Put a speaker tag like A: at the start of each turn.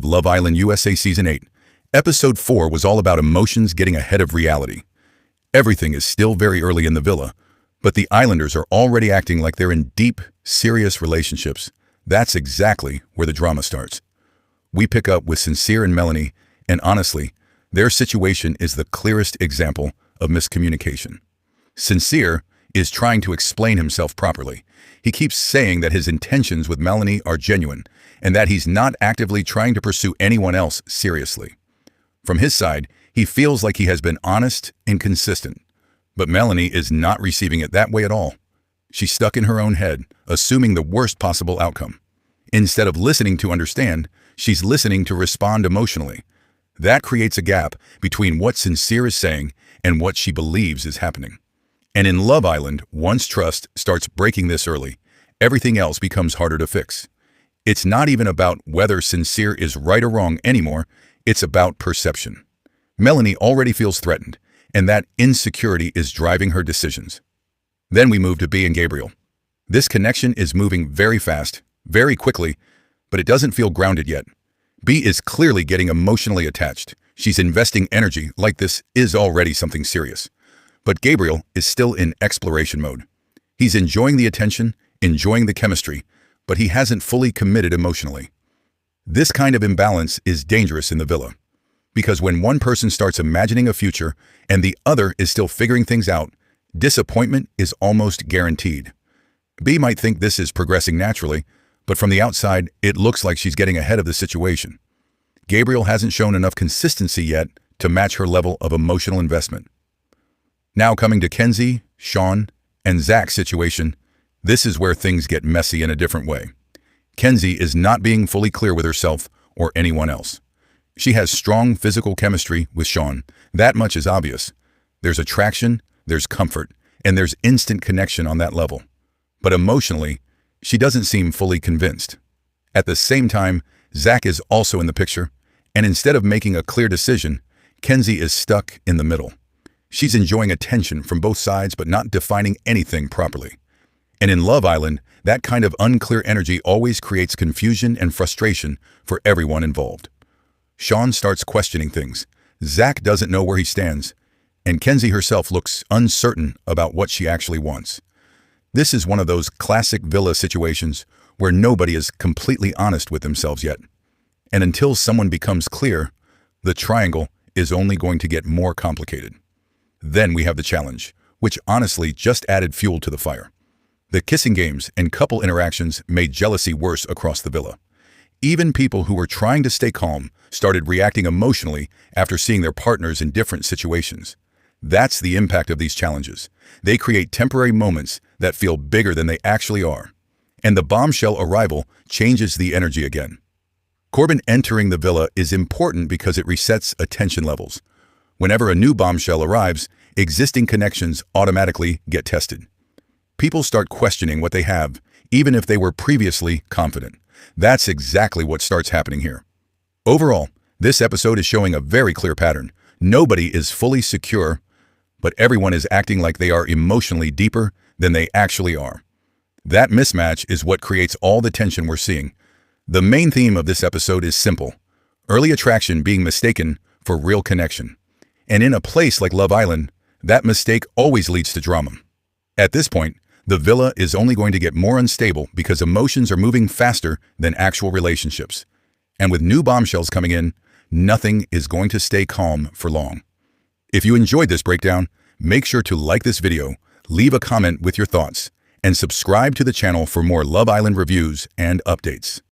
A: Love Island USA Season 8. Episode 4 was all about emotions getting ahead of reality. Everything is still very early in the villa, but the Islanders are already acting like they're in deep, serious relationships. That's exactly where the drama starts. We pick up with Sincere and Melanie, and honestly, their situation is the clearest example of miscommunication. Sincere is trying to explain himself properly. He keeps saying that his intentions with Melanie are genuine, and that he's not actively trying to pursue anyone else seriously. From his side, he feels like he has been honest and consistent. But Melanie is not receiving it that way at all. She's stuck in her own head, assuming the worst possible outcome. Instead of listening to understand, she's listening to respond emotionally. That creates a gap between what Sincere is saying and what she believes is happening. And in Love Island, once trust starts breaking this early, everything else becomes harder to fix. It's not even about whether Sincere is right or wrong anymore, it's about perception. Melanie already feels threatened, and that insecurity is driving her decisions. Then we move to Bea and Gabriel. This connection is moving very fast, very quickly, but it doesn't feel grounded yet. Bea is clearly getting emotionally attached. She's investing energy like this is already something serious. But Gabriel is still in exploration mode. He's enjoying the attention, enjoying the chemistry, but he hasn't fully committed emotionally. This kind of imbalance is dangerous in the villa, because when one person starts imagining a future and the other is still figuring things out, disappointment is almost guaranteed. Bea might think this is progressing naturally, but from the outside, it looks like she's getting ahead of the situation. Gabriel hasn't shown enough consistency yet to match her level of emotional investment. Now coming to Kenzie, Sean, and Zach's situation, this is where things get messy in a different way. Kenzie is not being fully clear with herself or anyone else. She has strong physical chemistry with Sean. That much is obvious. There's attraction, there's comfort, and there's instant connection on that level. But emotionally, she doesn't seem fully convinced. At the same time, Zach is also in the picture, and instead of making a clear decision, Kenzie is stuck in the middle. She's enjoying attention from both sides but not defining anything properly. And in Love Island, that kind of unclear energy always creates confusion and frustration for everyone involved. Sean starts questioning things. Zach doesn't know where he stands, and Kenzie herself looks uncertain about what she actually wants. This is one of those classic villa situations where nobody is completely honest with themselves yet. And until someone becomes clear, the triangle is only going to get more complicated. Then we have the challenge, which honestly just added fuel to the fire. The kissing games and couple interactions made jealousy worse across the villa. Even people who were trying to stay calm started reacting emotionally after seeing their partners in different situations. That's the impact of these challenges. They create temporary moments that feel bigger than they actually are. And the bombshell arrival changes the energy again. Corbin entering the villa is important because it resets attention levels. Whenever a new bombshell arrives, existing connections automatically get tested. People start questioning what they have, even if they were previously confident. That's exactly what starts happening here. Overall, this episode is showing a very clear pattern. Nobody is fully secure, but everyone is acting like they are emotionally deeper than they actually are. That mismatch is what creates all the tension we're seeing. The main theme of this episode is simple: early attraction being mistaken for real connection. And in a place like Love Island, that mistake always leads to drama. At this point, the villa is only going to get more unstable because emotions are moving faster than actual relationships. And with new bombshells coming in, nothing is going to stay calm for long. If you enjoyed this breakdown, make sure to like this video, leave a comment with your thoughts, and subscribe to the channel for more Love Island reviews and updates.